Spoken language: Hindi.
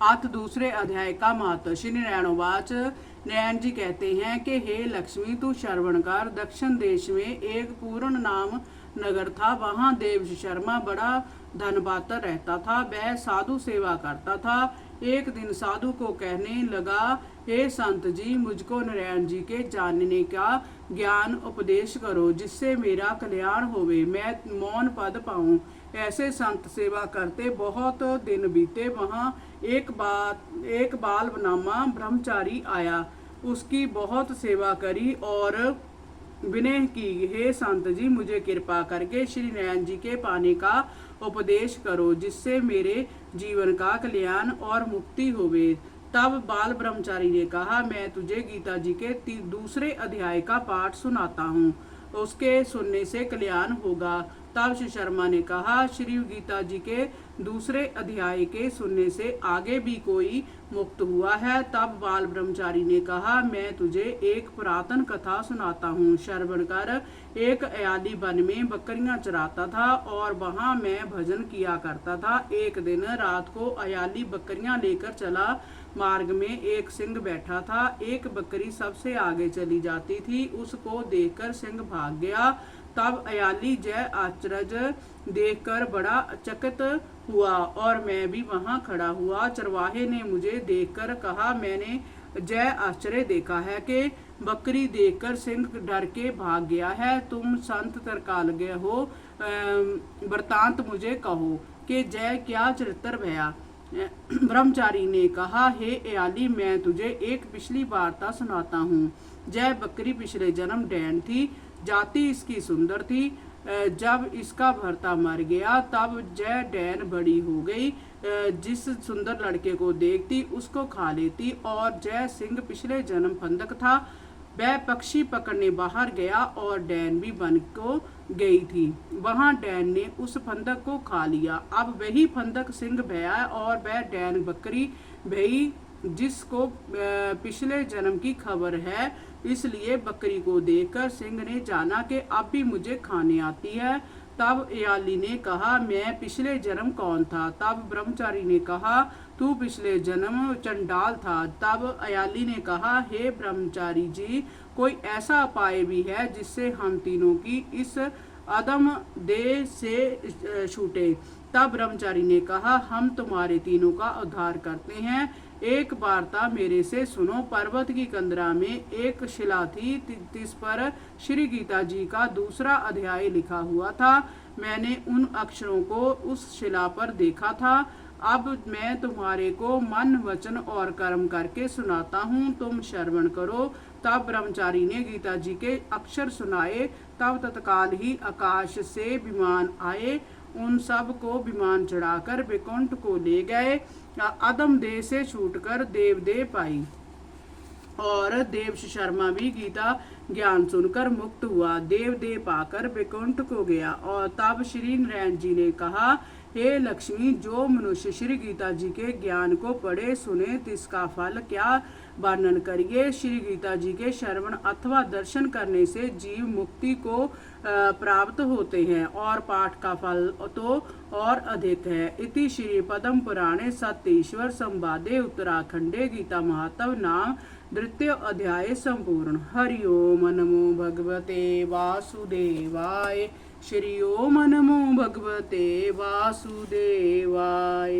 अथ दूसरे अध्याय का महत्व। श्री नारायणवाच। नारायण जी कहते हैं कि हे लक्ष्मी, तू श्रवण कर। दक्षिण देश में एक पूर्ण नाम नगर था। वहाँ देव शर्मा बड़ा धनपात्र रहता था। वह साधु सेवा करता था। एक दिन साधु को कहने लगा, हे संत जी, मुझको नारायण जी के जानने का ज्ञान उपदेश करो, जिससे मेरा कल्याण होवे, मैं मौन पद पाऊं। ऐसे संत सेवा करते बहुत दिन बीते। वहाँ एक बाल नामा ब्रह्मचारी आया। उसकी बहुत सेवा करी और विनय की, हे संत जी, मुझे कृपा करके श्री नारायण जी के पाने का उपदेश करो, जिससे मेरे जीवन का कल्याण और मुक्ति होवे। तब बाल ब्रह्मचारी ने कहा, मैं तुझे गीता जी के दूसरे अध्याय का पाठ सुनाता हूँ, उसके सुनने से कल्याण होगा। तब श्री शर्मा ने कहा, श्री गीता जी के दूसरे अध्याय के सुनने से आगे भी कोई मुक्त हुआ है? तब बाल ब्रह्मचारी ने कहा, मैं तुझे एक पुरातन कथा सुनाता हूँ, श्रवण कर। एक अयाली वन में बकरियां चराता था और वहां मैं भजन किया करता था। एक दिन रात को अयाली बकरियां लेकर चला। मार्ग में एक सिंह बैठा था। एक बकरी सबसे आगे चली जाती थी। उसको देखकर सिंह भाग गया। तब अयाली जय आश्चर्य देखकर बड़ा चकित हुआ और मैं भी वहां खड़ा हुआ। चरवाहे ने मुझे देखकर कहा, मैंने जय आश्चर्य देखा है कि बकरी देखकर सिंह डर के भाग गया है। तुम संत तरकालज्ञ हो, वृतांत मुझे कहो कि जय क्या चरित्र भया। ब्रह्मचारी ने कहा, हे अयाली, मैं तुझे एक पिछली वार्ता सुनाता हूँ। जय बकरी पिछले जन्म डैन थी। जाति इसकी सुंदर थी। जब इसका भर्ता मर गया तब जय डैन बड़ी हो गई। जिस सुंदर लड़के को देखती उसको खा लेती। और जय सिंह पिछले जन्म फंदक था। वह पक्षी पकड़ने बाहर गया और डैन भी वन को गई थी। वहां डैन ने उस फंदक को खा लिया। अब वही फंदक सिंह भया और वह डैन बकरी भई, जिसको पिछले जन्म की खबर है। इसलिए बकरी को देखकर सिंह ने जाना कि अब भी मुझे खाने आती है। तब अयाली ने कहा, मैं पिछले जन्म कौन था? तब ब्रह्मचारी ने कहा, तू पिछले जन्म चंडाल था। तब अयाली ने कहा, हे ब्रह्मचारी जी, कोई ऐसा उपाय भी है जिससे हम तीनों की इस अदम देह से छूटे? तब ब्रह्मचारी ने कहा, हम तुम्हारे तीनों का उद्धार करते हैं। एक वार्ता मेरे से सुनो। पर्वत की कंदरा में एक शिला थी, जिस पर श्री गीता जी का दूसरा अध्याय लिखा हुआ था। मैंने उन अक्षरों को उस शिला पर देखा था। अब मैं तुम्हारे को मन, वचन और कर्म करके सुनाता हूँ, तुम श्रवण करो। तब ब्रह्मचारी ने गीता जी के अक्षर सुनाए। तब तत्काल ही आकाश से विमान आए। उन सब को विमान चढ़ाकर वैकुंठ को ले गए। अदम देह से छूटकर देवदेह पाई। और देव शर्मा भी गीता ज्ञान सुनकर मुक्त हुआ। देवदेह पाकर वैकुंठ को गया। और तब श्री नारायण जी ने कहा, हे लक्ष्मी, जो मनुष्य श्री गीता जी के ज्ञान को पढ़े सुने, तिसका फल क्या वर्णन करिए। श्री गीता जी के श्रवण अथवा दर्शन करने से जीव मुक्ति को प्राप्त होते हैं और पाठ का फल तो और अधिक है। इति श्री पद्म पुराणे सत्येश्वर संवादे उत्तराखंडे गीता महात्म्य नाम द्वितीय अध्याय संपूर्ण। हरि ओम नमो भगवते वासुदेवाय। श्री ओम नमो भगवते वासुदेवाय।